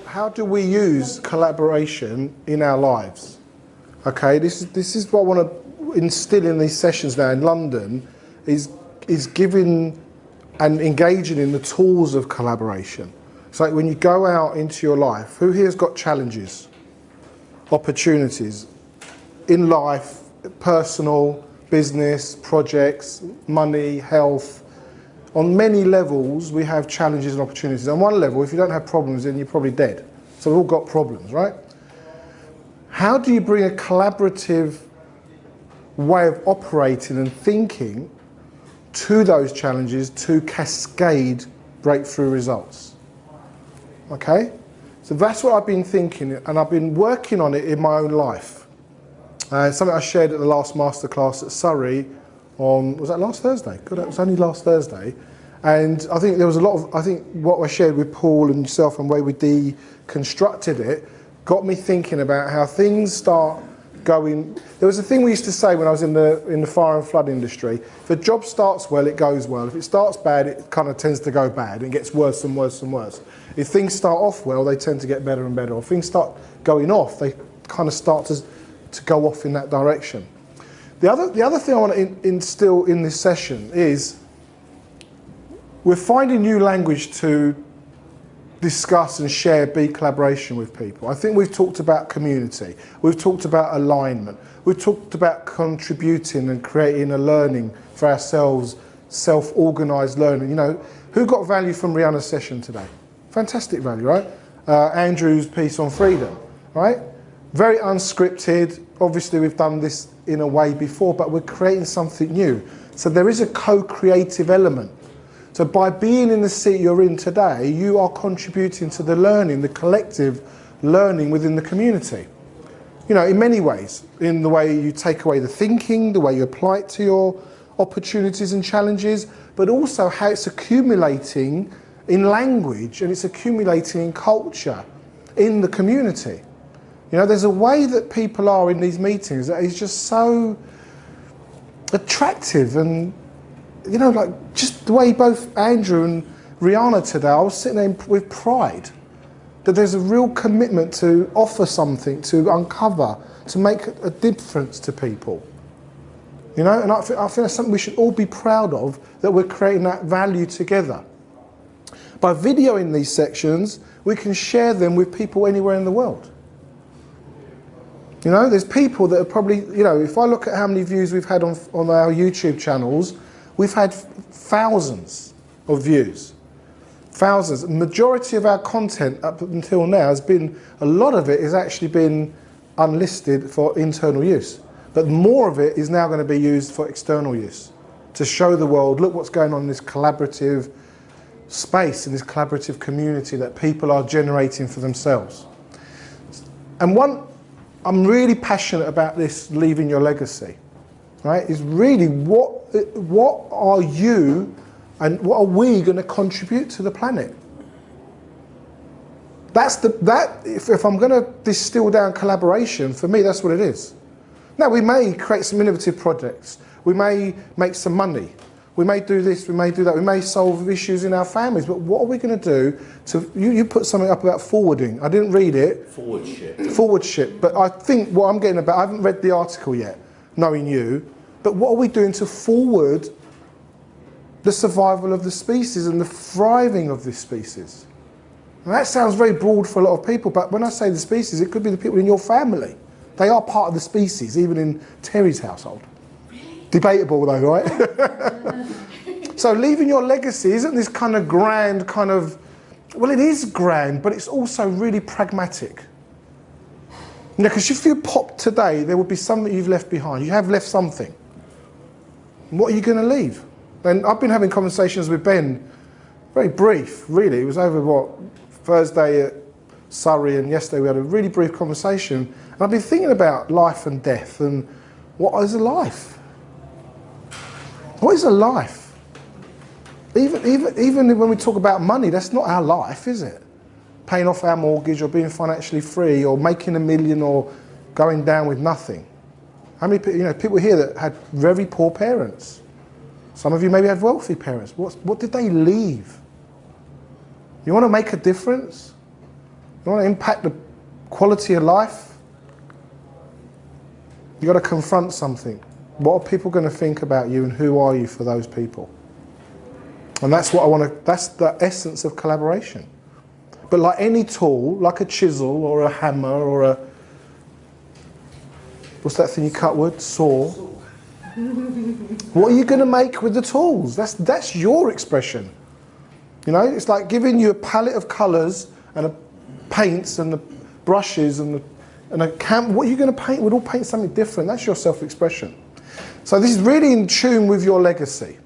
How do we use collaboration in our lives? Okay, this is what I want to instill in these sessions now in London, is giving and engaging in the tools of collaboration. It's like when you go out into your life, who here's got challenges, opportunities in life, personal, business, projects, money, health? On many levels, we have challenges and opportunities. On one level, if you don't have problems, then you're probably dead. So we've all got problems, right? How do you bring a collaborative way of operating and thinking to those challenges to cascade breakthrough results? Okay? So that's what I've been thinking, and I've been working on it in my own life. Something I shared at the last masterclass at Surrey on, was that last Thursday? God, it was only last Thursday. And I think there was a lot of, I think what I shared with Paul and yourself and the way we deconstructed it got me thinking about how things start going. There was a thing we used to say when I was in the fire and flood industry: if a job starts well, it goes well. If it starts bad, it kind of tends to go bad and gets worse and worse and worse. If things start off well, they tend to get better and better. Or if things start going off, they kind of start to go off in that direction. The other thing I want to instill in this session is we're finding new language to discuss and share BeCollaboration with people. I think we've talked about community, we've talked about alignment, we've talked about contributing and creating a learning for ourselves, self-organised learning. You know, who got value from Rihanna's session today? Fantastic value, right? Andrew's piece on freedom, right? Very unscripted. Obviously we've done this in a way before, but we're creating something new. So there is a co-creative element. So by being in the seat you're in today, you are contributing to the learning, the collective learning within the community. You know, in many ways, in the way you take away the thinking, the way you apply it to your opportunities and challenges, but also how it's accumulating in language and it's accumulating in culture in the community. You know, there's a way that people are in these meetings that is just so attractive, and you know, like just the way both Andrew and Rihanna today, I was sitting there with pride that there's a real commitment to offer something, to uncover, to make a difference to people. You know, and I think that's something we should all be proud of, that we're creating that value together. By videoing these sections, we can share them with people anywhere in the world. You know, there's people that are probably, you know, if I look at how many views we've had on our YouTube channels, we've had thousands of views. Thousands. The majority of our content up until now has been, a lot of it has actually been unlisted for internal use. But more of it is now going to be used for external use, to show the world, look what's going on in this collaborative space, in this collaborative community that people are generating for themselves. And I'm really passionate about this, leaving your legacy, right? Is really what are you and what are we going to contribute to the planet? If I'm going to distill down collaboration, for me, that's what it is. Now, we may create some innovative projects. We may make some money. We may do this, we may do that. We may solve issues in our families. But what are we going to do to, you put something up about forwarding. I didn't read it. Forwardship. But I think what I'm getting about, I haven't read the article yet, knowing you, but what are we doing to forward the survival of the species and the thriving of this species? And that sounds very broad for a lot of people, but when I say the species, it could be the people in your family. They are part of the species, even in Terry's household. Debatable though, right? So leaving your legacy isn't this kind of grand kind of, well, it is grand, but it's also really pragmatic. You know, because if you pop today, there will be something you've left behind. You have left something. What are you going to leave? And I've been having conversations with Ben, very brief, really. It was over, Thursday at Surrey, and yesterday we had a really brief conversation. And I've been thinking about life and death and what is a life? What is a life? Even when we talk about money, that's not our life, is it? Paying off our mortgage or being financially free or making $1 million or going down with nothing. How many people here that had very poor parents? Some of you maybe had wealthy parents. What did they leave? You want to make a difference? You want to impact the quality of life? You've got to confront something. What are people going to think about you, and who are you for those people? And that's what I want to, that's the essence of collaboration. But like any tool, like a chisel or a hammer or a, what's that thing you cut wood? Saw. What are you going to make with the tools? That's your expression. You know, it's like giving you a palette of colours and a paints and the brushes and a cam. What are you going to paint? We'd all paint something different. That's your self-expression. So this is really in tune with your legacy.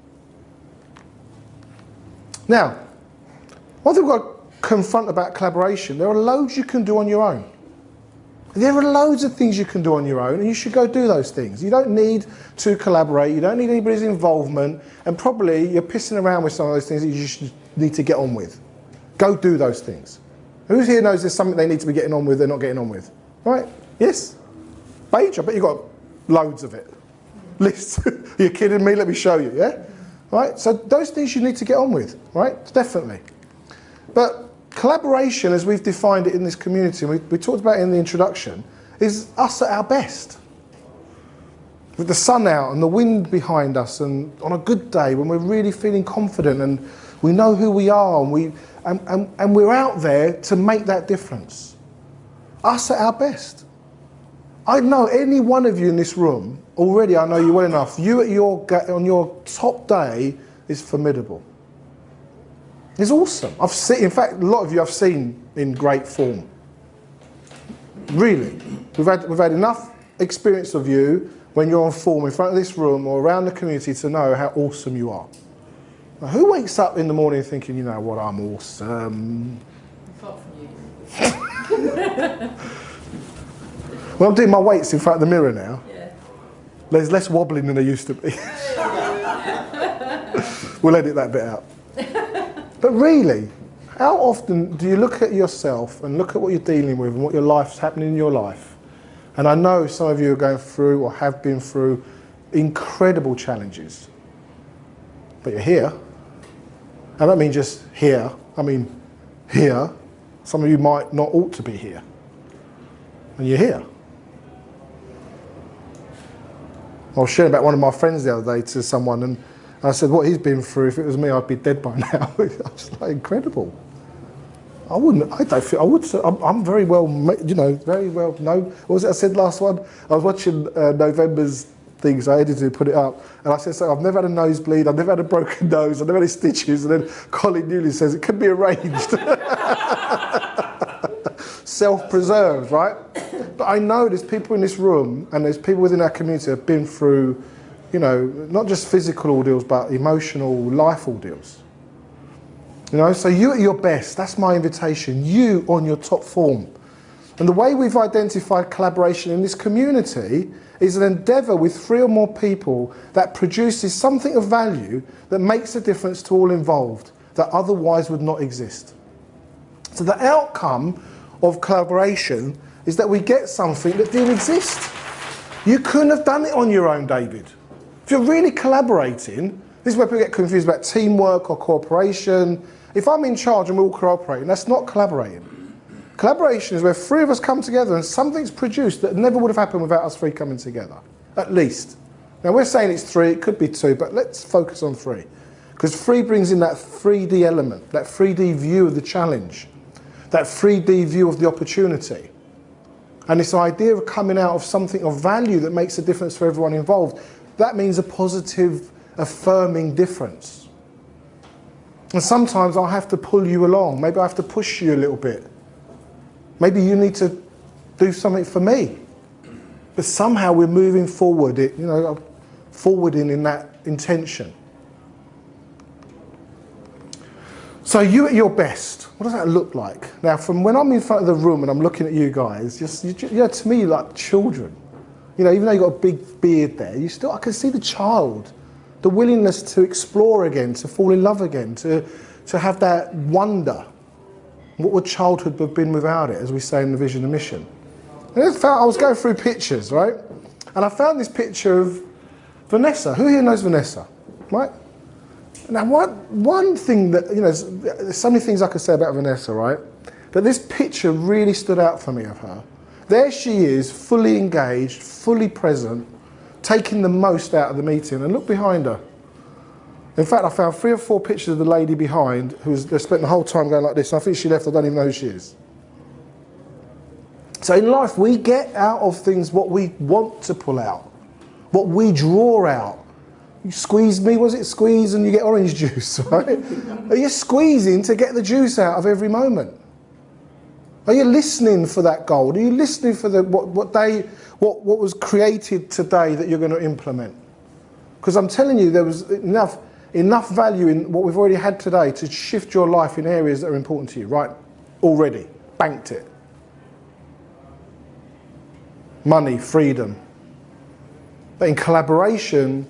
Now, one thing we've got to confront about collaboration, there are loads you can do on your own. There are loads of things you can do on your own, and you should go do those things. You don't need to collaborate, you don't need anybody's involvement, and probably you're pissing around with some of those things that you just need to get on with. Go do those things. Who here knows there's something they need to be getting on with they're not getting on with? Right? Yes? Paige, I bet you've got loads of it. Lists. You're kidding me? Let me show you, yeah? Right? So those things you need to get on with, right? Definitely. But collaboration, as we've defined it in this community, and we talked about it in the introduction, is us at our best. With the sun out and the wind behind us, and on a good day when we're really feeling confident and we know who we are, and we're out there to make that difference. Us at our best. I know any one of you in this room, already I know you well enough, you on your top day is formidable. It's awesome. In fact, a lot of you I've seen in great form. Really. We've had enough experience of you when you're on form in front of this room or around the community to know how awesome you are. Now, who wakes up in the morning thinking, you know what, I'm awesome? Apart from you. Well, I'm doing my weights in front of the mirror now. Yeah. There's less wobbling than there used to be. We'll edit that bit out. But really, how often do you look at yourself and look at what you're dealing with and what your life's happening in your life? And I know some of you are going through or have been through incredible challenges. But you're here. I don't mean just here, I mean here. Some of you might not ought to be here. And you're here. I was sharing about one of my friends the other day to someone, and I said what he's been through, if it was me, I'd be dead by now. It's like incredible. I don't feel, I would say, I'm very well, you know, very well, no, what was it I said last one? I was watching November's things, I edited, put it up, and I said, so I've never had a nosebleed, I've never had a broken nose, I've never had any stitches, and then Colin Newley says, it could be arranged. Self-preserved, right? But I know there's people in this room, and there's people within our community who have been through, you know, not just physical ordeals, but emotional life ordeals. You know, so you at your best, that's my invitation, you on your top form. And the way we've identified collaboration in this community is an endeavour with 3 or more people that produces something of value that makes a difference to all involved that otherwise would not exist. So the outcome of collaboration is that we get something that didn't exist. You couldn't have done it on your own, David. If you're really collaborating, this is where people get confused about teamwork or cooperation. If I'm in charge and we're all cooperating, that's not collaborating. Collaboration is where 3 of us come together and something's produced that never would have happened without us 3 coming together, at least. Now we're saying it's 3, it could be 2, but let's focus on 3. Because 3 brings in that 3D element, that 3D view of the challenge, that 3D view of the opportunity. And this idea of coming out of something of value that makes a difference for everyone involved, that means a positive, affirming difference. And sometimes I'll have to pull you along. Maybe I have to push you a little bit. Maybe you need to do something for me. But somehow we're moving forward, forwarding in that intention. So you at your best, what does that look like? Now, from when I'm in front of the room and I'm looking at you guys, to me, you're like children. You know, even though you've got a big beard there, I can see the child, the willingness to explore again, to fall in love again, to have that wonder. What would childhood have been without it, as we say in the Vision and Mission? And I was going through pictures, right? And I found this picture of Vanessa. Who here knows Vanessa? right? Now, one thing that, you know, there's so many things I could say about Vanessa, right? But this picture really stood out for me of her. There she is, fully engaged, fully present, taking the most out of the meeting. And look behind her. In fact, I found 3 or 4 pictures of the lady behind who's spent the whole time going like this. And I think she left, I don't even know who she is. So in life, we get out of things what we want to pull out, what we draw out. You squeeze me, was it squeeze and you get orange juice, right? Are you squeezing to get the juice out of every moment? Are you listening for that gold? Are you listening for what was created today that you're going to implement? Because I'm telling you, there was enough value in what we've already had today to shift your life in areas that are important to you, right? Already, banked it. Money, freedom. But in collaboration,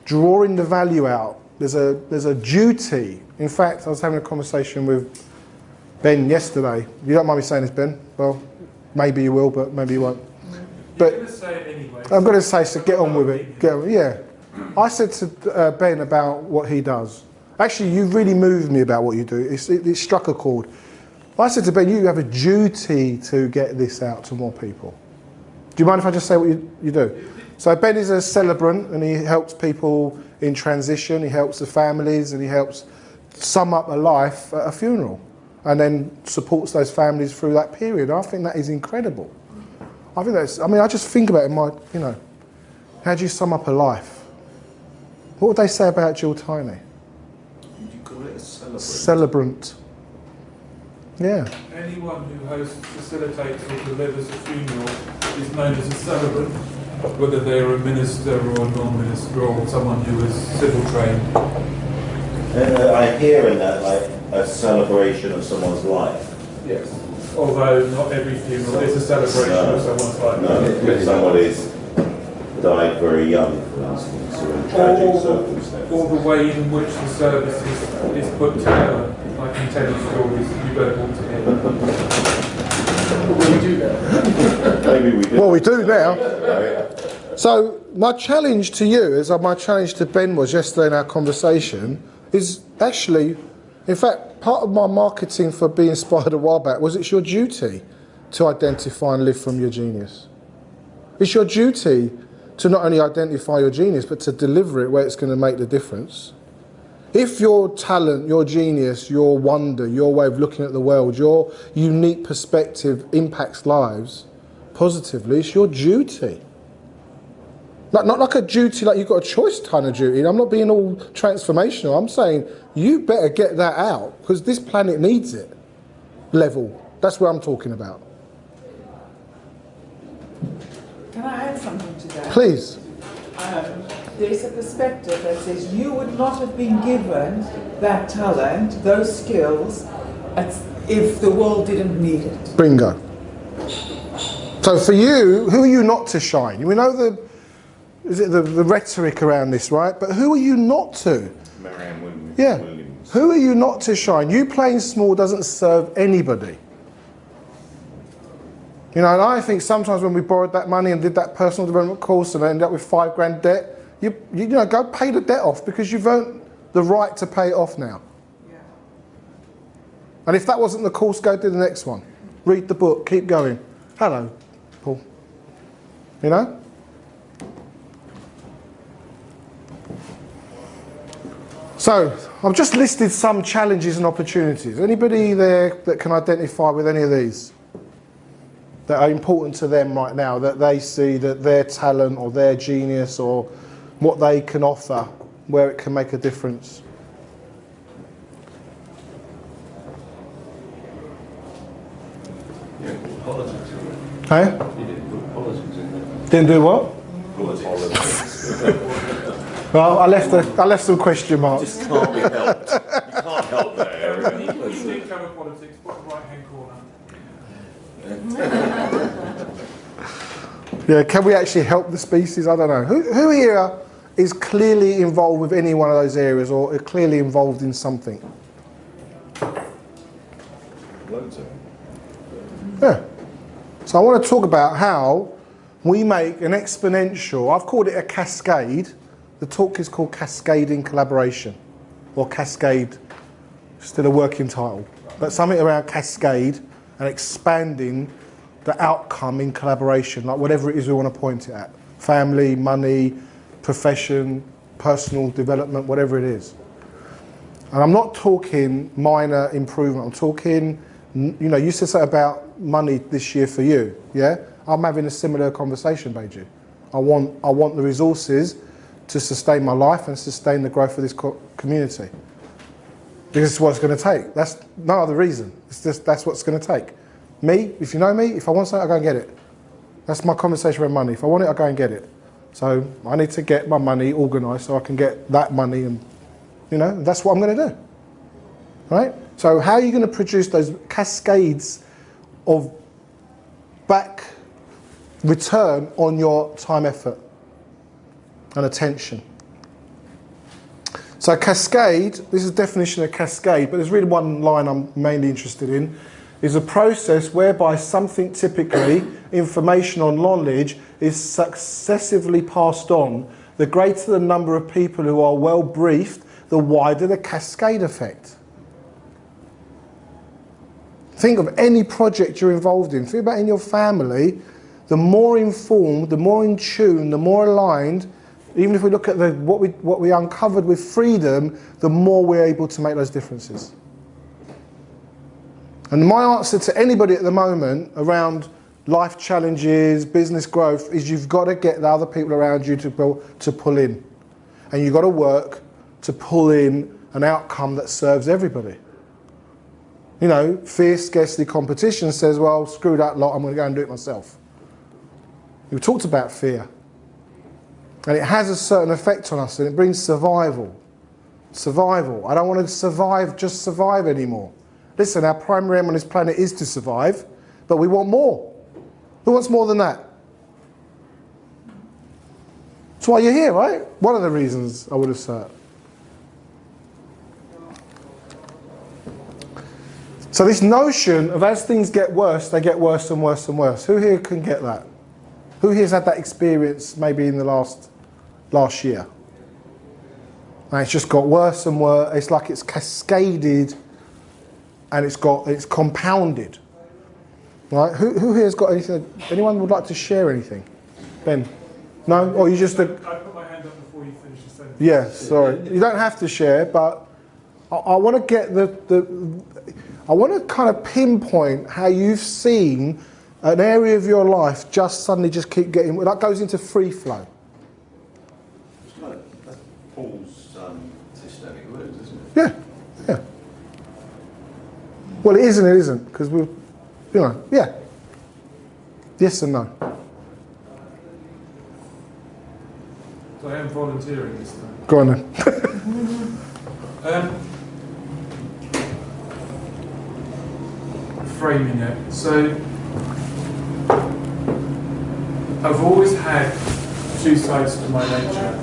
drawing the value out, there's a duty. In fact, I was having a conversation with Ben yesterday. You don't mind me saying this, Ben? Well, maybe you will, but maybe you won't. But you're going to say it anyway. I'm going to say, so get on with it. Yeah. I said to Ben about what he does. Actually, you really moved me about what you do. It struck a chord. I said to Ben, you have a duty to get this out to more people. Do you mind if I just say what you do? So Ben is a celebrant and he helps people in transition, he helps the families and he helps sum up a life at a funeral and then supports those families through that period. I think that is incredible. I just think about it how do you sum up a life? What would they say about Jill Tiny? Would you call it a celebrant? Celebrant. Yeah. Anyone who hosts, facilitates or delivers a funeral is known as a celebrant, whether they're a minister or a non-minister or someone who is civil trained. I hear in that like a celebration of someone's life. Yes. Although not every funeral is a celebration of someone's life. No, if somebody's died very young, for instance, or in tragic circumstances. Or the way in which the service is put together. I can tell you stories you don't want to hear. We do that. Maybe we do. Well, we do now. So my challenge to you, as my challenge to Ben was yesterday in our conversation, is actually, in fact, part of my marketing for Be Inspired a while back was it's your duty to identify and live from your genius. It's your duty to not only identify your genius, but to deliver it where it's going to make the difference. If your talent, your genius, your wonder, your way of looking at the world, your unique perspective impacts lives positively, it's your duty. Not like a duty like you've got a choice kind of duty. I'm not being all transformational. I'm saying you better get that out because this planet needs it. Level. That's what I'm talking about. Can I add something to that? Please. There's a perspective that says you would not have been given that talent, those skills, if the world didn't need it. Bingo. So for you, who are you not to shine? We know the rhetoric around this, right? But who are you not to? Marianne Williams. Yeah. Who are you not to shine? You playing small doesn't serve anybody. You know, and I think sometimes when we borrowed that money and did that personal development course and ended up with $5,000 debt, you know, go pay the debt off because you've earned the right to pay it off now. Yeah. And if that wasn't the course, go do the next one. Read the book, keep going. Hello, Paul. You know? So, I've just listed some challenges and opportunities. Anybody there that can identify with any of these? That are important to them right now, that they see that their talent or their genius or what they can offer, where it can make a difference. Yeah, politics in there. Hey? You didn't put politics in there. Didn't do what? Politics. Well, I left some question marks. Just can't be helped. You can't help that area. You did cover politics, bottom right-hand corner. Yeah, can we actually help the species? I don't know. Who here is clearly involved with any one of those areas or are clearly involved in something? Loads of them. Yeah. So I want to talk about how we make an exponential, I've called it a cascade, the talk is called Cascading Collaboration, or Cascade, still a working title, but something around cascade and expanding the outcome in collaboration, like whatever it is we want to point it at. Family, money, profession, personal development, whatever it is. And I'm not talking minor improvement, I'm talking, you know, you said something about money this year for you, yeah? I'm having a similar conversation, Beiju. I want the resources to sustain my life and sustain the growth of this community. Because it's what it's going to take. That's no other reason. It's just, that's what it's going to take. Me, if you know me, if I want something, I go and get it. That's my conversation about money. If I want it, I go and get it. So I need to get my money organised so I can get that money, and you know, that's what I'm going to do. Right? So how are you going to produce those cascades of back return on your time, effort and attention? So cascade, this is the definition of cascade, but there's really one line I'm mainly interested in, is a process whereby something, typically information or knowledge, is successively passed on. The greater the number of people who are well briefed, the wider the cascade effect. Think of any project you're involved in. Think about in your family. The more informed, the more in tune, the more aligned, even if we look at what we uncovered with freedom, the more we're able to make those differences. And my answer to anybody at the moment around life challenges, business growth, is you've got to get the other people around you to pull in. And you've got to work to pull in an outcome that serves everybody. You know, fear, scarcity, competition says, well, screw that lot, I'm going to go and do it myself. We talked about fear. And it has a certain effect on us, and it brings survival. Survival. I don't want to survive, just survive anymore. Listen, our primary aim on this planet is to survive, but we want more. Who wants more than that? That's why you're here, right? One of the reasons, I would assert. So this notion of as things get worse, they get worse and worse and worse. Who here can get that? Who here has had that experience maybe in the last year? And it's just got worse and worse. It's like it's cascaded and it's compounded. Right? Who here has got anything? Anyone would like to share anything? Ben? No? Or you just... I put my hand up before you finish the sentence. Yeah, sorry. You don't have to share, but I want to get I want to kind of pinpoint how you've seen an area of your life just suddenly just keep getting... That goes into free flow. It's like Paul's systemic wounds, isn't it? Yeah, yeah. Well, it is and it isn't, because we're, you know, yeah. Yes and no. So I am volunteering this time. Go on then. Framing it. So I've always had two sides to my nature.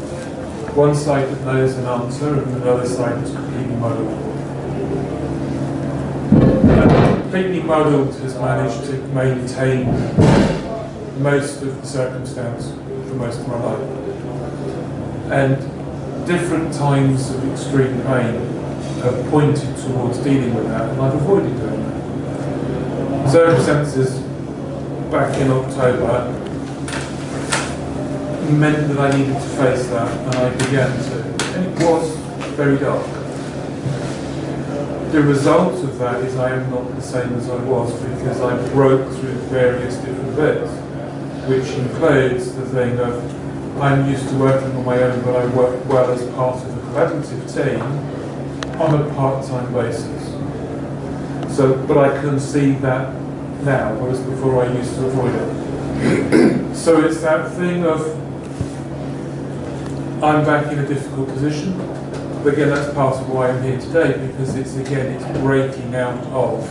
One side that knows an answer and another side that's completely muddled. Completely muddled has managed to maintain most of the circumstance for most of my life. And different times of extreme pain have pointed towards dealing with that, and I've avoided doing that. Circumstances back in October meant that I needed to face that, and I began to. And it was very dark. The result of that is I am not the same as I was because I broke through various different bits, which includes the thing of I'm used to working on my own, but I work well as part of a collaborative team on a part-time basis. So, but I can see that now, whereas before I used to avoid it. So it's that thing of I'm back in a difficult position. But again, that's part of why I'm here today, because it's breaking out of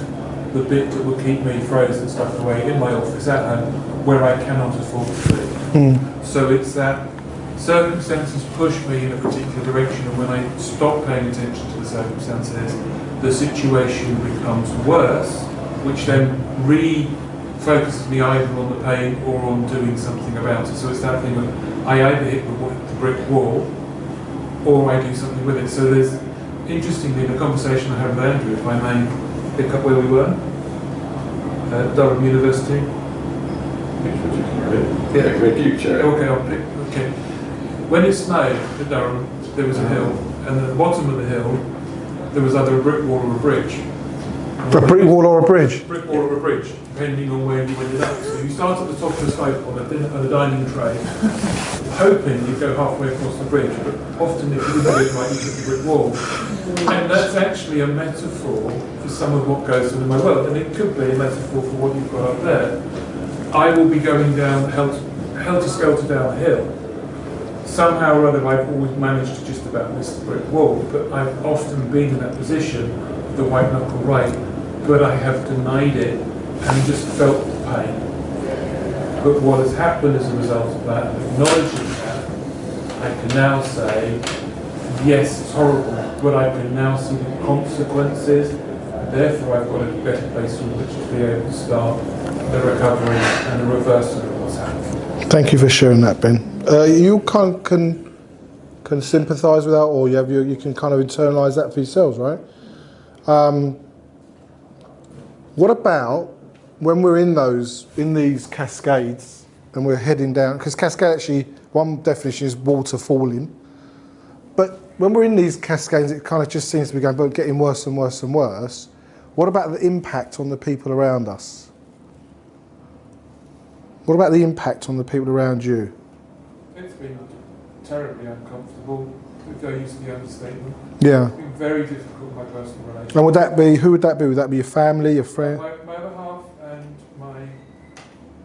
the bit that will keep me frozen stuff away in my office at home where I cannot afford to be. So it's that circumstances push me in a particular direction, and when I stop paying attention to the circumstances, the situation becomes worse, which then refocuses me either on the pain or on doing something about it. So it's that thing of I either hit the brick wall or I do something with it. So there's, interestingly, the conversation I had with Andrew, if I may pick up where we were, at Durham University. Yeah, for future. Okay, I'll pick. Okay. When it snowed at Durham, there was a hill, and at the bottom of the hill, there was either a brick wall or a bridge. A brick wall or a bridge? Brick wall or a bridge, depending on where you ended up. So you start at the top of the slope on a dining tray, hoping you go halfway across the bridge, but often if you do it right, you hit the brick wall. And that's actually a metaphor for some of what goes on in my world, and it could be a metaphor for what you've got up there. I will be going down, helter-skelter down a hill. Somehow or other, I've always managed to just about miss the brick wall, but I've often been in that position, the white knuckle right, but I have denied it and just felt the pain. But what has happened as a result of that, acknowledging that, I can now say, yes, it's horrible, but I can now see the consequences, and therefore I've got a better place from which to be able to start the recovery and the reversal of what's happened. Thank you for sharing that, Ben. You can sympathise with that, or you can kind of internalise that for yourselves, right? What about when we're in these cascades and we're heading down? Because cascade, actually, one definition is water falling. But when we're in these cascades, it kind of just seems to be getting worse and worse and worse. What about the impact on the people around us? What about the impact on the people around you? It's been terribly uncomfortable, if I use the understatement. Yeah. It's been very difficult in my personal relationship. And would that be, who would that be? Would that be your family, your friend? My other half and my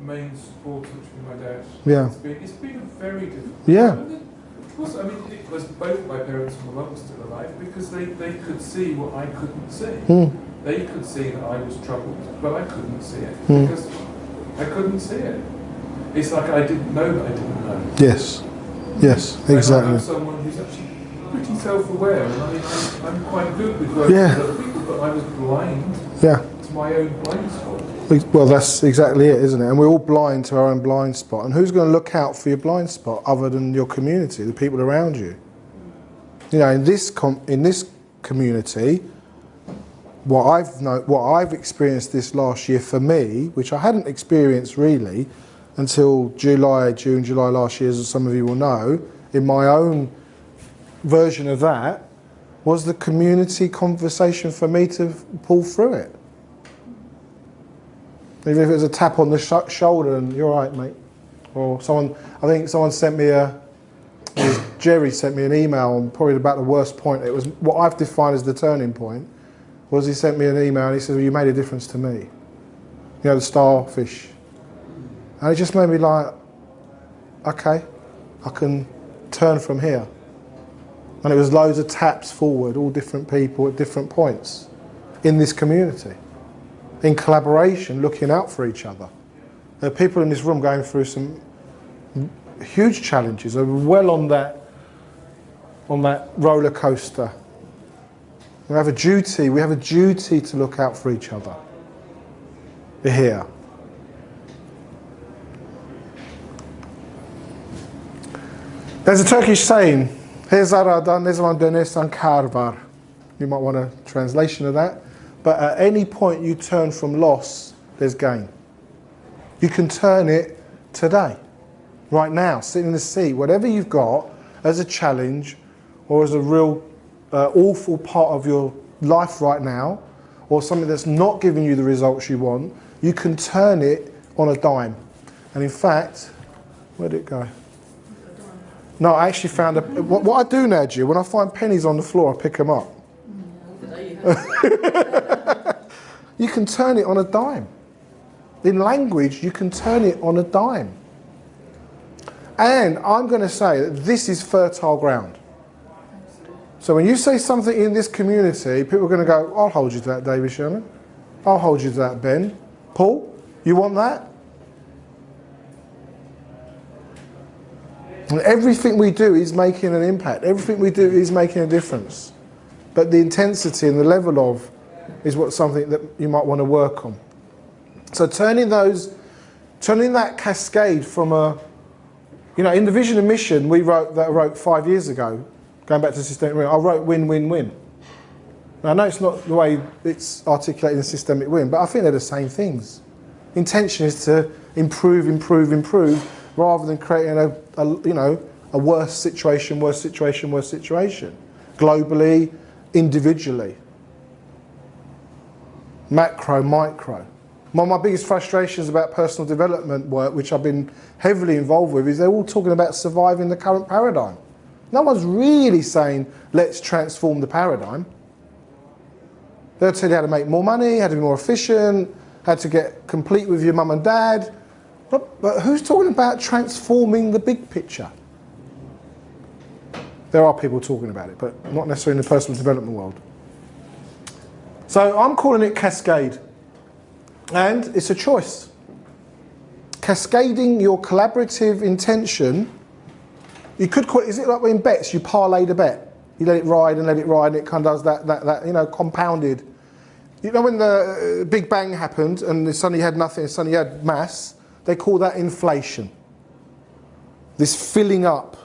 main supporter, which would be my dad. Yeah. It's been very difficult. Yeah. It was both my parents and my mum were still alive because they could see what I couldn't see. Mm. They could see that I was troubled, but I couldn't see it Mm. because I couldn't see it. It's like I didn't know that I didn't know. Yes. Yes, And exactly. I'm someone who's actually pretty self-aware, and I'm quite good with working Yeah. with other people, but I was blind Yeah. to my own blind spot. Well, that's exactly it, isn't it? And we're all blind to our own blind spot. And who's going to look out for your blind spot other than your community, the people around you? You know, in this community, what I've experienced this last year for me, which I hadn't experienced really until June, July last year, as some of you will know, in my own version of that, was the community conversation for me to pull through it. Even if it was a tap on the shoulder and you're all right, mate. Or I think someone sent me Jerry sent me an email on probably about the worst point. It was what I've defined as the turning point, was he sent me an email and he said, well, you made a difference to me. You know, the starfish. And it just made me like, okay, I can turn from here. And it was loads of taps forward, all different people at different points in this community. In collaboration, looking out for each other. There are people in this room going through some huge challenges, are well on that roller coaster. We have a duty to look out for each other. We're here. There's a Turkish saying, Hezaradan ne zaman dönersen kar var. You might want a translation of that. But at any point you turn from loss, there's gain. You can turn it today, right now, sitting in the seat. Whatever you've got as a challenge or as a real awful part of your life right now, or something that's not giving you the results you want, you can turn it on a dime. And in fact, where'd it go? No, I actually found what I do now, Jill, when I find pennies on the floor, I pick them up. You can turn it on a dime. In language, you can turn it on a dime. And I'm going to say that this is fertile ground. So when you say something in this community, people are going to go, I'll hold you to that, David Sherman. I'll hold you to that, Ben. Paul, you want that? And everything we do is making an impact. Everything we do is making a difference. But the intensity and the level of is what something that you might want to work on. So turning that cascade from in the vision and mission we wrote 5 years ago, Going back to systemic win, I wrote win, win, win. Now, I know it's not the way it's articulated in systemic win, but I think they're the same things. Intention is to improve, improve, improve, rather than creating a worse situation, worse situation, worse situation. Globally, individually. Macro, micro. One of my biggest frustrations about personal development work, which I've been heavily involved with, is they're all talking about surviving the current paradigm. No one's really saying, let's transform the paradigm. They'll tell you how to make more money, how to be more efficient, how to get complete with your mum and dad. But who's talking about transforming the big picture? There are people talking about it, but not necessarily in the personal development world. So I'm calling it cascade. And it's a choice. Cascading your collaborative intention, you could call it, is it like in bets, you parlay the bet? You let it ride and let it ride, and it kind of does that compounded. You know when the Big Bang happened and suddenly you had nothing, suddenly you had mass, they call that inflation. This filling up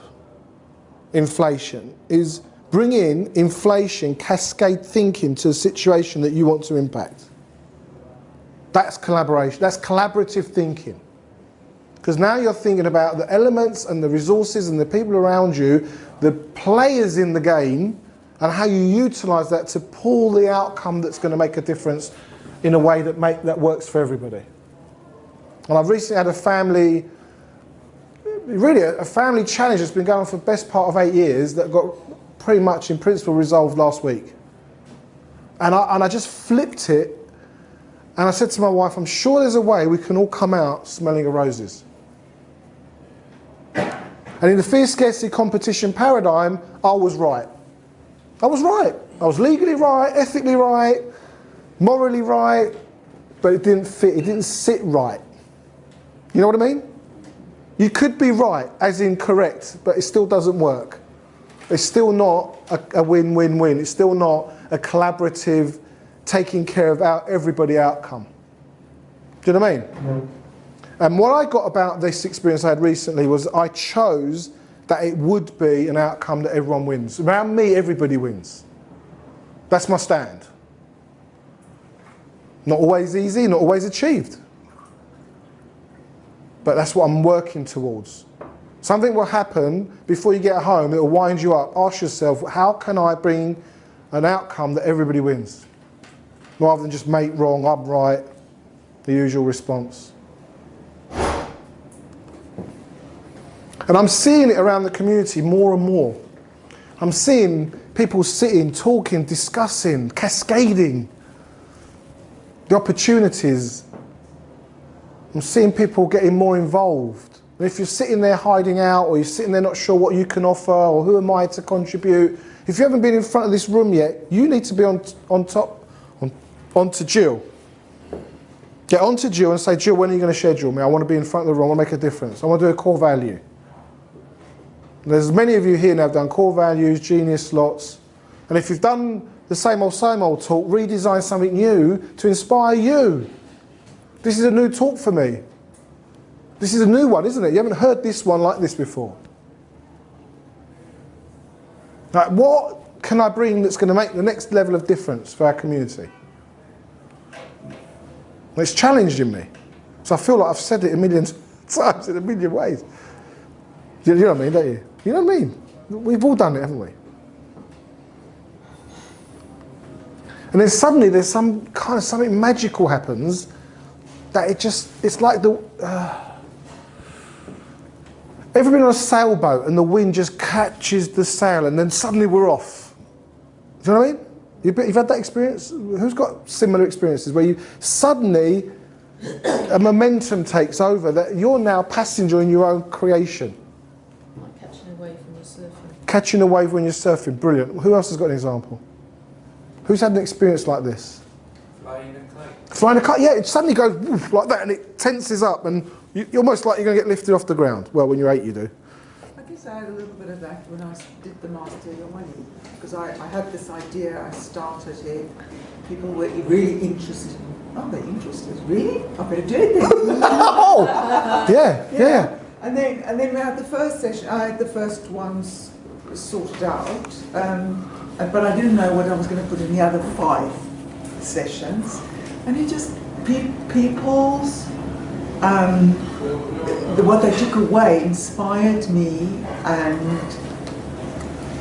inflation is bringing inflation, cascade thinking to a situation that you want to impact. That's collaboration, that's collaborative thinking. Because now you're thinking about the elements and the resources and the people around you, the players in the game, and how you utilise that to pull the outcome that's going to make a difference in a way that works for everybody. And I've recently had a family challenge that's been going on for the best part of 8 years that got pretty much in principle resolved last week. And I just flipped it, and I said to my wife, I'm sure there's a way we can all come out smelling of roses. And in the fear, scarcity, competition paradigm, I was right. I was right. I was legally right, ethically right, morally right, but it didn't fit, it didn't sit right. You know what I mean? You could be right, as in correct, but it still doesn't work. It's still not a win-win-win. It's still not a collaborative, taking care of everybody outcome. Do you know what I mean? Mm. And what I got about this experience I had recently was I chose that it would be an outcome that everyone wins. Around me, everybody wins. That's my stand. Not always easy, not always achieved. But that's what I'm working towards. Something will happen before you get home, it will wind you up. Ask yourself, how can I bring an outcome that everybody wins? Rather than just mate wrong, I'm right, the usual response. And I'm seeing it around the community more and more. I'm seeing people sitting, talking, discussing, cascading the opportunities. I'm seeing people getting more involved. And if you're sitting there hiding out, or you're sitting there not sure what you can offer, or who am I to contribute, if you haven't been in front of this room yet, you need to be onto Jill. Get onto Jill and say, Jill, when are you going to schedule me? I want to be in front of the room, I want to make a difference. I want to do a core value. There's many of you here now have done core values, genius slots. And if you've done the same old talk, redesign something new to inspire you. This is a new talk for me. This is a new one, isn't it? You haven't heard this one like this before. Like, what can I bring that's going to make the next level of difference for our community? And it's challenging me. So I feel like I've said it a million times in a million ways. You know what I mean, don't you? You know what I mean? We've all done it, haven't we? And then suddenly there's something magical happens that it's like everybody on a sailboat and the wind just catches the sail and then suddenly we're off. Do you know what I mean? You've had that experience? Who's got similar experiences where you suddenly a momentum takes over that you're now passenger in your own creation? Like catching a wave when you're surfing. Catching a wave when you're surfing, brilliant. Who else has got an example? Who's had an experience like this? Flying a kite. Flying a kite, yeah, it suddenly goes woof, like that and it tenses up and you're almost like you're going to get lifted off the ground. Well, when you're 8 you do. I guess I had a little bit of that when I did the Master Your Money, because I had this idea, I started it, people were really interested. Oh, they're interested, really? I better do it then. Oh, yeah. And then we had the first session, I had the first ones sorted out, but I didn't know what I was going to put in the other 5 sessions, and it just people's what they took away inspired me, and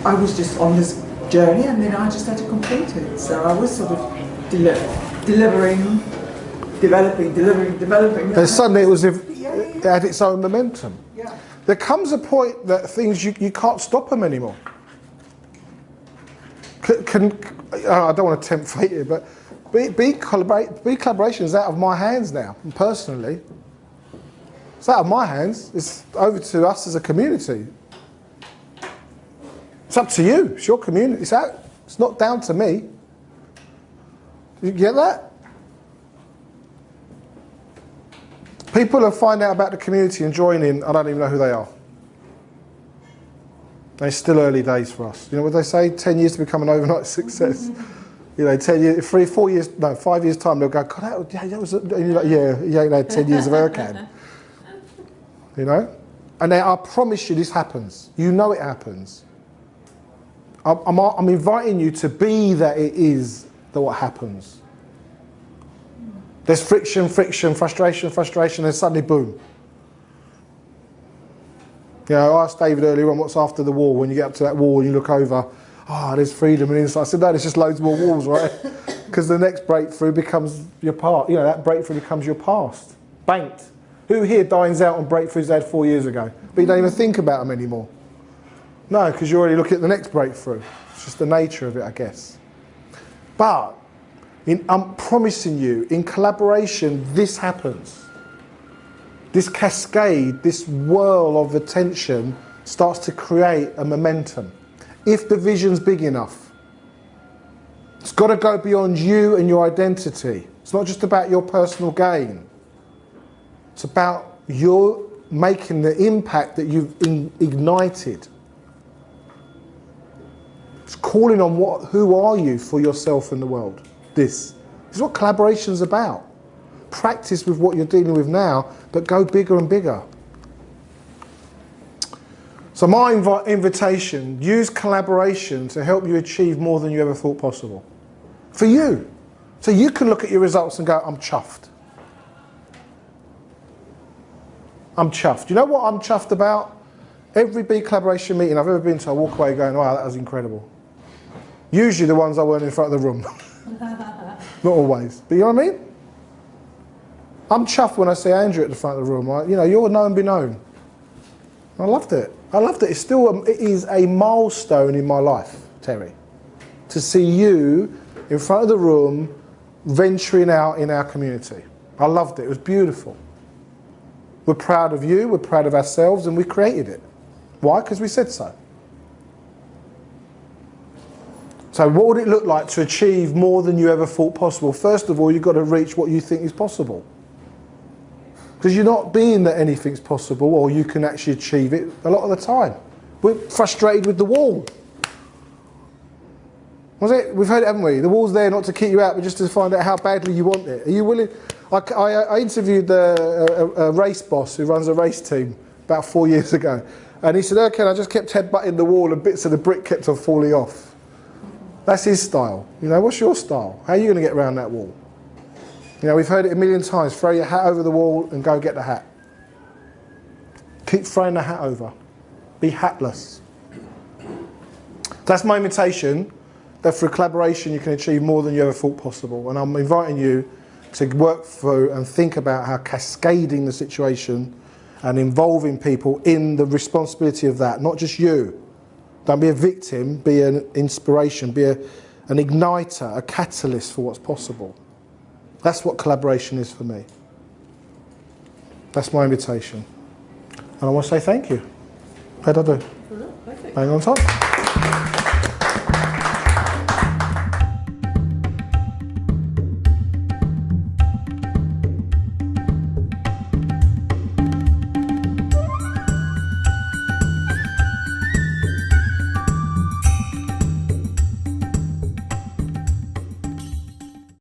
I was just on this journey, and then I just had to complete it. So I was sort of developing. And suddenly it had its own momentum. Yeah. There comes a point that things you can't stop them anymore. I don't want to tempt fate here, but BeCollaboration is out of my hands now, personally. It's out of my hands. It's over to us as a community. It's up to you. It's your community. It's out. It's not down to me. You get that? People who find out about the community and join in, I don't even know who they are. And it's still early days for us. You know what they say? 10 years to become an overnight success. You know, 10 years, 3, 4 years, no, 5 years time, they'll go, God, that was, and you're like, yeah, you ain't had 10 years of Erkan. You know? And then I promise you this happens. You know it happens. I'm inviting you to be that it is that what happens. There's friction, frustration, and suddenly boom. You know, I asked David earlier on what's after the wall. When you get up to that wall and you look over, there's freedom and inside. I said, no, there's just loads more walls, right? Because the next breakthrough becomes your past. You know, that breakthrough becomes your past. Banked. Who here dines out on breakthroughs they had 4 years ago? But you don't even think about them anymore. No, because you're already looking at the next breakthrough. It's just the nature of it, I guess. But I'm promising you, in collaboration, this happens. This cascade, this whirl of attention starts to create a momentum. If the vision's big enough. It's got to go beyond you and your identity. It's not just about your personal gain. It's about your making the impact that you've ignited. It's calling on who are you for yourself and the world. This is what collaboration's about. Practice with what you're dealing with now, but go bigger and bigger. So my invitation, use collaboration to help you achieve more than you ever thought possible. For you. So you can look at your results and go, I'm chuffed. I'm chuffed. You know what I'm chuffed about? Every BeCollaboration meeting I've ever been to, I walk away going, wow, that was incredible. Usually the ones I weren't in front of the room. Not always. But you know what I mean? I'm chuffed when I see Andrew at the front of the room. Right? You know, you're known be known. I loved it. I loved it. It is a milestone in my life, Terry, to see you in front of the room venturing out in our community. I loved it. It was beautiful. We're proud of you, we're proud of ourselves, and we created it. Why? Because we said so. So what would it look like to achieve more than you ever thought possible? First of all, you've got to reach what you think is possible. Because you're not being that anything's possible or you can actually achieve it a lot of the time. We're frustrated with the wall. Was it? We've heard it, haven't we? The wall's there not to keep you out, but just to find out how badly you want it. Are you willing? I interviewed a race boss who runs a race team about 4 years ago. And he said, Erkan, I just kept headbutting the wall and bits of the brick kept on falling off. That's his style. You know, what's your style? How are you going to get around that wall? You know, we've heard it a million times. Throw your hat over the wall and go get the hat. Keep throwing the hat over. Be hatless. That's my invitation, that through collaboration you can achieve more than you ever thought possible. And I'm inviting you to work through and think about how cascading the situation and involving people in the responsibility of that, not just you. Don't be a victim, be an inspiration, be an igniter, a catalyst for what's possible. That's what collaboration is for me. That's my invitation. And I want to say thank you. How'd I do? Perfect. Bang on top.